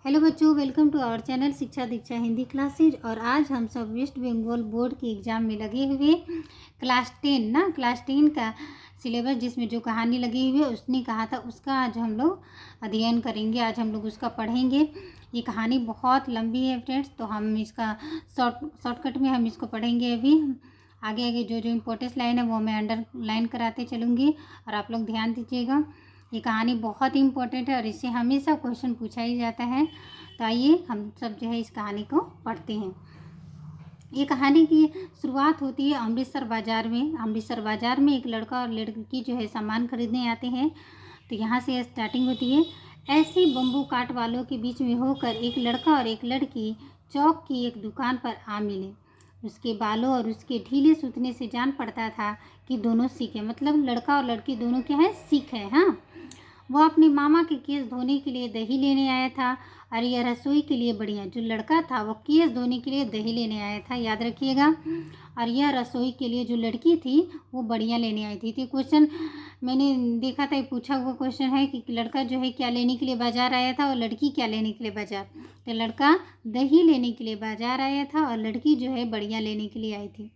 Hello बच्चों, welcome to our channel शिक्षा दीक्षा Hindi classes. और आज हम सब वेस्ट बंगाल बोर्ड के एग्ज़ाम में लगे हुए क्लास 10 का सिलेबस जिसमें जो कहानी लगी हुई है उसने कहा था उसका आज हम लोग अध्ययन करेंगे। आज हम लोग उसका पढ़ेंगे। ये कहानी बहुत लंबी है फ्रेंड्स, तो हम इसका शॉर्टकट में हम इसको पढ़ेंगे। अभी आगे आगे जो जो इम्पोर्टेंट लाइन है वो मैं अंडरलाइन कराते चलूँगी और आप लोग ध्यान दीजिएगा। ये कहानी बहुत ही इम्पोर्टेंट है और इससे हमेशा क्वेश्चन पूछा ही जाता है। तो आइए हम सब जो है इस कहानी को पढ़ते हैं। ये कहानी की शुरुआत होती है अमृतसर बाज़ार में। अमृतसर बाज़ार में एक लड़का और लड़की जो है सामान खरीदने आते हैं। तो यहाँ से स्टार्टिंग होती है। ऐसे बम्बू काट वालों के बीच में होकर एक लड़का और एक लड़की चौक की एक दुकान पर आ मिले। उसके बालों और उसके ढीले सूतने से जान पड़ता था कि दोनों सिख हैं। मतलब लड़का और लड़की दोनों क्या है, सिख है। हाँ, वह अपने मामा के केस धोने के लिए दही लेने आया था और यह रसोई के लिए बढ़िया। जो लड़का था वो केस धोने के लिए दही लेने आया था, याद रखिएगा। और यह रसोई के लिए जो लड़की थी वो बढ़िया लेने आई थी। तो क्वेश्चन मैंने देखा था, पूछा हुआ क्वेश्चन है कि लड़का जो है क्या लेने के लिए बाजार आया था और लड़की क्या लेने के लिए बाजार। तो लड़का दही लेने के लिए बाजार आया था और लड़की जो है बढ़िया लेने के लिए आई थी।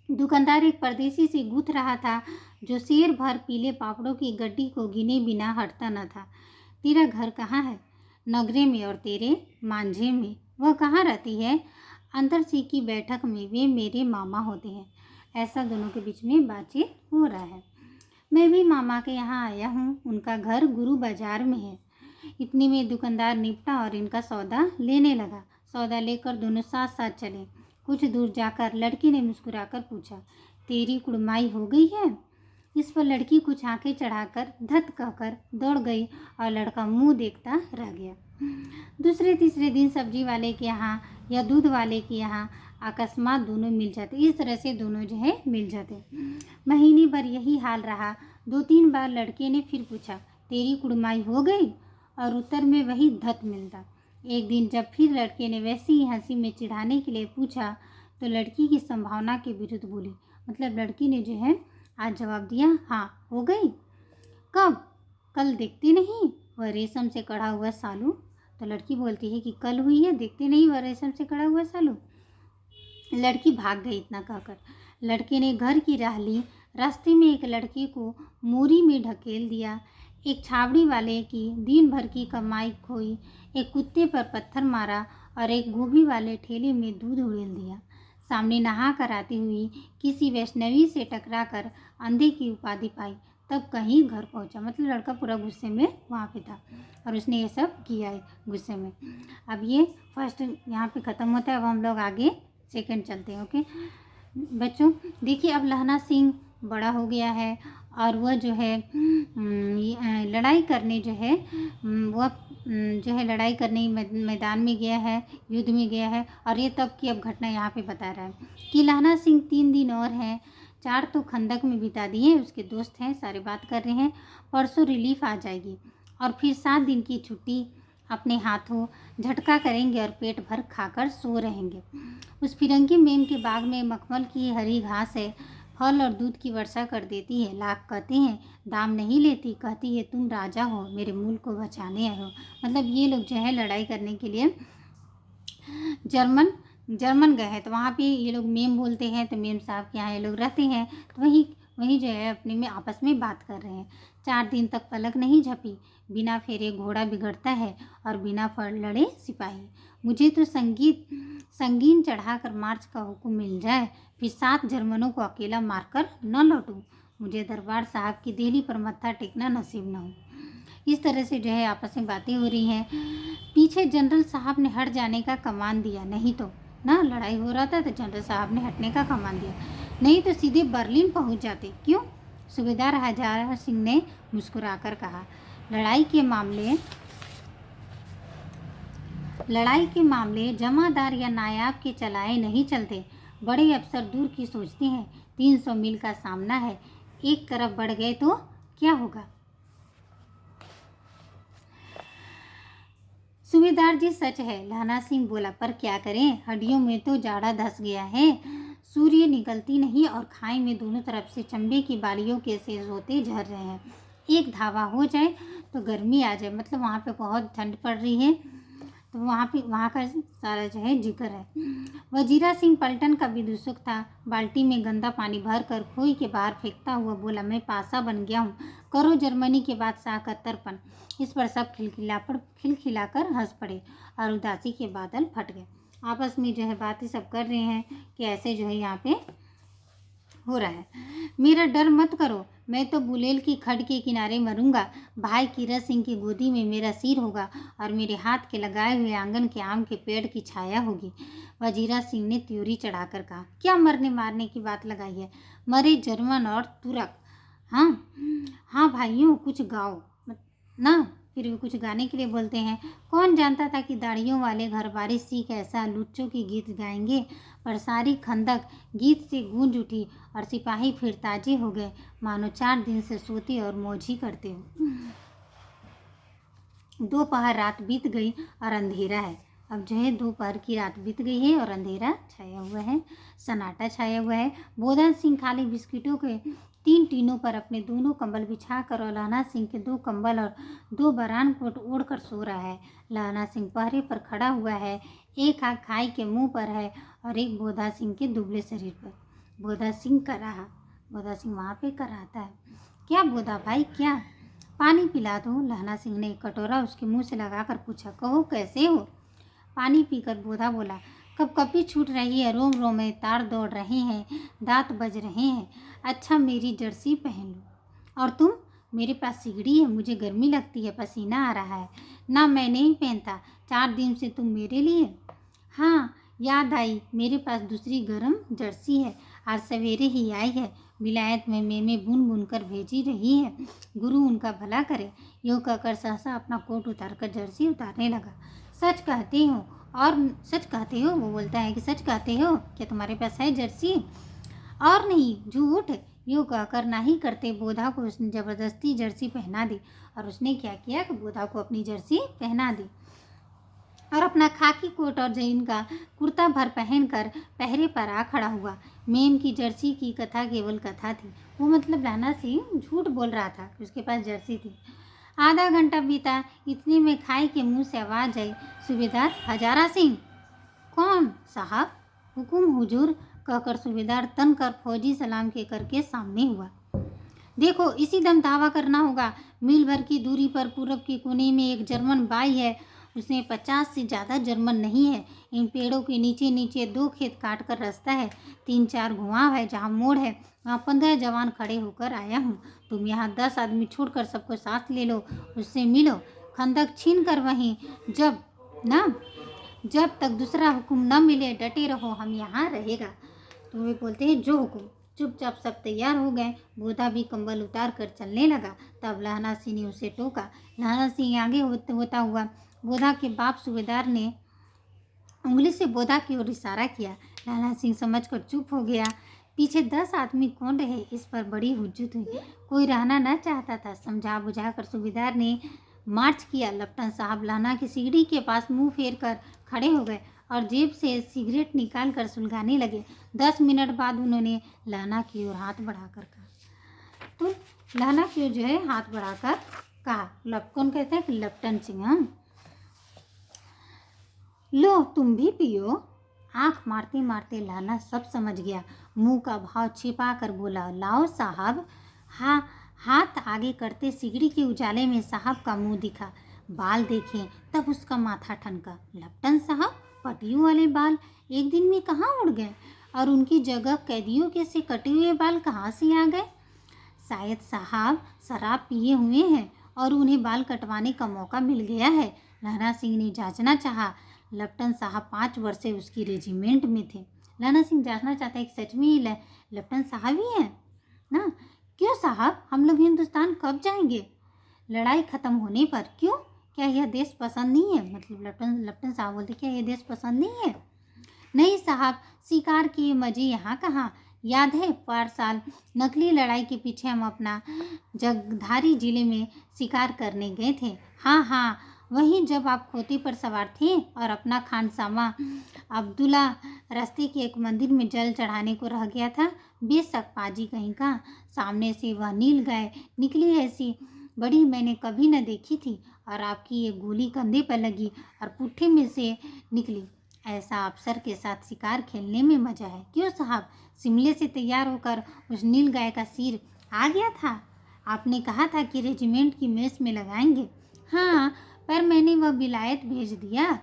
दुकानदार एक परदेसी से गूंथ रहा था जो शेर भर पीले पापड़ों की गड्डी को गिने बिना हटता न था। तेरा घर कहाँ है? नगरे में। और तेरे? मांझे में। वह कहाँ रहती है? अंदर सी की बैठक में, वे मेरे मामा होते हैं। ऐसा दोनों के बीच में बातचीत हो रहा है। मैं भी मामा के यहाँ आया हूँ, उनका घर गुरु बाजार में है। इतने में दुकानदार निपटा और इनका सौदा लेने लगा। सौदा लेकर दोनों साथ साथ चले। कुछ दूर जाकर लड़की ने मुस्कुराकर पूछा, तेरी कुड़माई हो गई है? इस पर लड़की कुछ आंखें चढ़ाकर धत कहकर दौड़ गई और लड़का मुंह देखता रह गया। दूसरे तीसरे दिन सब्जी वाले के यहाँ या दूध वाले के यहाँ अकस्मात दोनों मिल जाते। इस तरह से दोनों जो है मिल जाते। महीने भर यही हाल रहा। 2-3 बार लड़के ने फिर पूछा, तेरी कुड़माई हो गई? और उत्तर में वही धत मिलता। एक दिन जब फिर लड़के ने वैसी ही हंसी में चिढ़ाने के लिए पूछा तो लड़की की संभावना के विरुद्ध बोली। मतलब लड़की ने जो है आज जवाब दिया, हाँ हो गई। कब? कल देखते नहीं वह रेशम से कढ़ा हुआ सालू। तो लड़की बोलती है कि कल हुई है, देखते नहीं वह रेशम से कढ़ा हुआ सालू। लड़की भाग गई। इतना कहकर लड़के ने घर की राह ली। रास्ते में एक लड़के को मोरी में ढकेल दिया। एक छावड़ी वाले की दिन भर की कमाई खोई। एक कुत्ते पर पत्थर मारा और एक गोभी वाले ठेले में दूध उड़ेल दिया। सामने नहा कर आती हुई किसी वैष्णवी से टकराकर अंधे की उपाधि पाई। तब कहीं घर पहुंचा। मतलब लड़का पूरा गुस्से में वहाँ पे था और उसने ये सब किया है गुस्से में। अब ये फर्स्ट यहाँ पे ख़त्म होता है। अब हम लोग आगे सेकंड चलते हैं। ओके बच्चों, देखिए अब लहना सिंह बड़ा हो गया है और वह जो है लड़ाई करने जो है वह जो है लड़ाई करने मैदान में गया है, युद्ध में गया है। और ये तब की अब घटना यहाँ पे बता रहा है कि लहना सिंह 3 दिन और हैं। 4 तो खंदक में बिता दिए, उसके दोस्त हैं सारे बात कर रहे हैं। परसों रिलीफ आ जाएगी और फिर 7 दिन की छुट्टी। अपने हाथों झटका करेंगे और पेट भर खाकर सो रहेंगे। उस फिरंगी मेम के बाग में मखमल की हरी घास है, फल और दूध की वर्षा कर देती है। लाख कहते हैं, दाम नहीं लेती। कहती है तुम राजा हो, मेरे मुल्क को बचाने आए हो। मतलब ये लोग जो है लड़ाई करने के लिए जर्मन गए हैं। तो वहाँ पे ये लोग मेम बोलते हैं, तो मेम साहब के यहाँ ये लोग रहते हैं। तो वही जो है अपने में आपस में बात कर रहे हैं। 4 दिन तक पलक नहीं झपी। बिना फेरे घोड़ा बिगड़ता है और बिना फर लड़े सिपाही। मुझे तो संगीन चढ़ाकर मार्च का हुक्म मिल जाए, फिर 7 जर्मनों को अकेला मारकर न लौटूं। मुझे दरबार साहब की देहली पर मत्था टेकना नसीब न हो। इस तरह से जो है आपस में बातें हो रही हैं। पीछे जनरल साहब ने हट जाने का कमान दिया, नहीं तो ना लड़ाई हो रहा था तो जनरल साहब ने हटने का कमान दिया, नहीं तो सीधे बर्लिन पहुंच जाते। क्यों? सूबेदार हजार सिंह ने मुस्कुराकर कहा, लड़ाई के मामले जमादार या नायाब के चलाए नहीं चलते। बड़े अफसर दूर की सोचते हैं। 300 मील का सामना है, एक तरफ बढ़ गए तो क्या होगा? सूबेदार जी सच है, लहना सिंह बोला, पर क्या करें, हड्डियों में तो जाड़ा धस गया है। सूर्य निकलती नहीं और खाई में दोनों तरफ से चंबे की बालियों के शेष होते झर रहे हैं। एक धावा हो जाए तो गर्मी आ जाए। मतलब वहाँ पे बहुत ठंड पड़ रही है तो वहाँ का सारा जो है जिक्र है। वजीरा सिंह पलटन का विदूषक था। बाल्टी में गंदा पानी भर कर खोई के बाहर फेंकता हुआ बोला, मैं पासा बन गया हूँ, करो जर्मनी के बादशाह का तर्पण। इस पर सब खिलखिलाकर हंस पड़े और उदासी के बादल फट गए। आपस में जो है बातें सब कर रहे हैं कि ऐसे जो है यहाँ पे हो रहा है। मेरा डर मत करो, मैं तो बुलेल की खड के किनारे मरूंगा। भाई कीरत सिंह की गोदी में मेरा सिर होगा और मेरे हाथ के लगाए हुए आंगन के आम के पेड़ की छाया होगी। वजीरा सिंह ने त्योरी चढ़ाकर कहा, क्या मरने मारने की बात लगाई है? मरे जर्मन और तुर्क। हाँ हाँ भाइयों, कुछ गाओ ना। फिर भी कुछ गाने के लिए बोलते हैं। कौन जानता था कि दाढ़ियों वाले घर बारिश सिख ऐसा लुच्चों की गीत गाएंगे। पर सारी खंदक गीत से गूंज उठी और सिपाही फिर ताजे हो गए, मानो 4 दिन से सोते और मौज ही करते हो। दोपहर रात बीत गई और अंधेरा है। अब जो है दोपहर की रात बीत गई है और अंधेरा छाया हुआ है, सन्नाटा छाया हुआ है। बोधन सिंह खाली बिस्किटों के 3 टीनों पर अपने दोनों कंबल बिछाकर और लहना सिंह के 2 कंबल और 2 बरान कोट ओढ़कर सो रहा है। लहना सिंह पहरे पर खड़ा हुआ है, एक आँख खाई के मुंह पर है और एक बोधा सिंह के दुबले शरीर पर। बोधा सिंह वहाँ पे कराता है। क्या बोधा भाई, क्या? पानी पिला दो। लहना सिंह ने एक कटोरा उसके मुंह से लगाकर पूछा। कहो कैसे हो? पानी पीकर बोधा बोला, कपकपी छूट रही है, रोम रोम में तार दौड़ रहे हैं, दांत बज रहे हैं। अच्छा मेरी जर्सी पहन लो। और तुम? मेरे पास सिगड़ी है, मुझे गर्मी लगती है, पसीना आ रहा है। ना मैं नहीं पहनता, 4 दिन से तुम मेरे लिए। हाँ याद आई, मेरे पास दूसरी गर्म जर्सी है, आज सवेरे ही आई है। विलायत में मेमे बुन बुन कर भेजी रही है, गुरु उनका भला करे। यूँ कहकर सहसा अपना कोट उतारकर जर्सी उतारने लगा। सच कहते हो? और सच कहते हो? वो बोलता है कि सच कहते हो, क्या तुम्हारे पास है जर्सी? और नहीं, झूठ। यूँ कहकर ना ही करते बोधा को उसने ज़बरदस्ती जर्सी पहना दी। और उसने क्या किया कि बोधा को अपनी जर्सी पहना दी और अपना खाकी कोट और जैन का कुर्ता भर पहनकर पहरे पर आ खड़ा हुआ। मेम की जर्सी की कथा केवल कथा थी। वो मतलब लहना सिंह झूठ बोल रहा था कि उसके पास जर्सी थी। आधा घंटा बीता, इतने में खाई के मुंह से आवाज़ आई, सूबेदार हजारा सिंह। कौन साहब? हुकुम हुजूर, कहकर सूबेदार तन कर फौजी सलाम के करके सामने हुआ। देखो, इसी दम दावा करना होगा। मील भर की दूरी पर पूरब के कोने में एक जर्मन बाई है, उसमें 50 से ज़्यादा जर्मन नहीं है। इन पेड़ों के नीचे नीचे 2 खेत काट कर रास्ता है, 3-4 घुमाव है, जहाँ मोड़ है वहाँ 15 जवान खड़े होकर आया हूँ। तुम यहाँ 10 आदमी छोड़कर सबको साथ ले लो, उससे मिलो, खंदक छीन कर वहीं जब तक दूसरा हुक्म न मिले डटे रहो, हम यहाँ रहेगा। तो वे बोलते हैं जो हुक्म। चुपचाप सब तैयार हो गए। बोधा भी कंबल उतार कर चलने लगा। तब लहना सिंह ने उसे टोका। लहना सिंह आगे होता हुआ बोधा के बाप सूबेदार ने उंगली से बोधा की ओर इशारा किया। लहना सिंह समझकर चुप हो गया। पीछे 10 आदमी कौन रहे, इस पर बड़ी हुज्जत हुई। कोई रहना न चाहता था। समझा बुझाकर सूबेदार ने मार्च किया। लप्टन साहब लहना की सीढ़ी के पास मुंह फेर कर खड़े हो गए और जेब से सिगरेट निकाल कर सुलगाने लगे। 10 मिनट बाद उन्होंने लहना की ओर हाथ बढ़ाकर कहा, तो लहना की ओर जो है हाथ बढ़ाकर कहा। कौन कहते हैं कि लप्टन सिंह। हम लो तुम भी पियो। आंख मारते मारते लहना सब समझ गया। मुंह का भाव छिपा कर बोला, लाओ साहब। हाँ, हाथ आगे करते सिगड़ी के उजाले में साहब का मुंह दिखा। बाल देखें तब उसका माथा ठनका। लप्टन साहब, पटियों वाले बाल एक दिन में कहाँ उड़ गए? और उनकी जगह कैदियों के से कटे हुए बाल कहाँ से आ गए? शायद साहब शराब पिए हुए हैं और उन्हें बाल कटवाने का मौका मिल गया है। लहना सिंह ने जांचना चाहा। लप्टन साहब 5 वर्ष से उसकी रेजिमेंट में थे। लहना सिंह जांचना चाहता है कि सच में ही लप्टन साहब ही हैं ना? क्यों साहब, हम लोग हिंदुस्तान कब जाएंगे? लड़ाई ख़त्म होने पर। क्यों? क्या यह देश पसंद नहीं है? मतलब लप्टन साहब बोलते, क्या यह देश पसंद नहीं है? नहीं साहब, शिकार किए मज़े यहाँ कहाँ। याद है 4 साल नकली लड़ाई के पीछे हम अपना जगधारी जिले में शिकार करने गए थे। हाँ, वहीं जब आप खोते पर सवार थे और अपना खानसामा अब्दुल्ला रास्ते के एक मंदिर में जल चढ़ाने को रह गया था। बेशक पाजी कहीं का। सामने से वह नील गाय निकली ऐसी बड़ी मैंने कभी न देखी थी और आपकी ये गोली कंधे पर लगी और पुट्ठे में से निकली। ऐसा अफसर के साथ शिकार खेलने में मजा है। क्यों साहब, शिमले से तैयार होकर उस नील गाय का सिर आ गया था? आपने कहा था कि रेजिमेंट की मेस में लगाएंगे। हाँ, पर मैंने वह विलायत भेज दिया।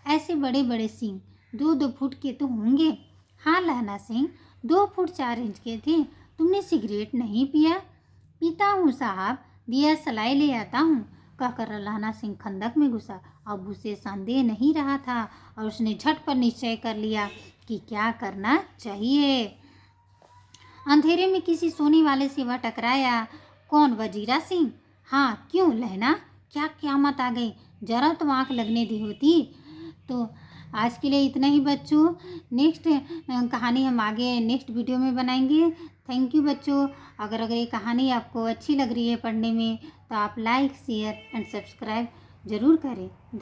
ऐसे बड़े बड़े सींग 2-2 फुट के तो होंगे। हाँ लहना सिंह, 2 फुट 4 इंच के थे। तुमने सिगरेट नहीं पिया? पीता हूँ साहब, दिया सलाई ले आता हूँ, कहकर लहना सिंह खंदक में घुसा। अब उसे संदेह नहीं रहा था और उसने झट पर निश्चय कर लिया कि क्या करना चाहिए। अंधेरे में किसी सोने वाले से वह टकराया। कौन, वजीरा सिंह? हाँ, क्यों लहना, क्या क़यामत आ गई? जरा तो आँख लगने दी होती। तो आज के लिए इतना ही बच्चों। नेक्स्ट कहानी हम आगे नेक्स्ट वीडियो में बनाएंगे। थैंक यू बच्चों। अगर ये कहानी आपको अच्छी लग रही है पढ़ने में तो आप लाइक शेयर एंड सब्सक्राइब ज़रूर करें।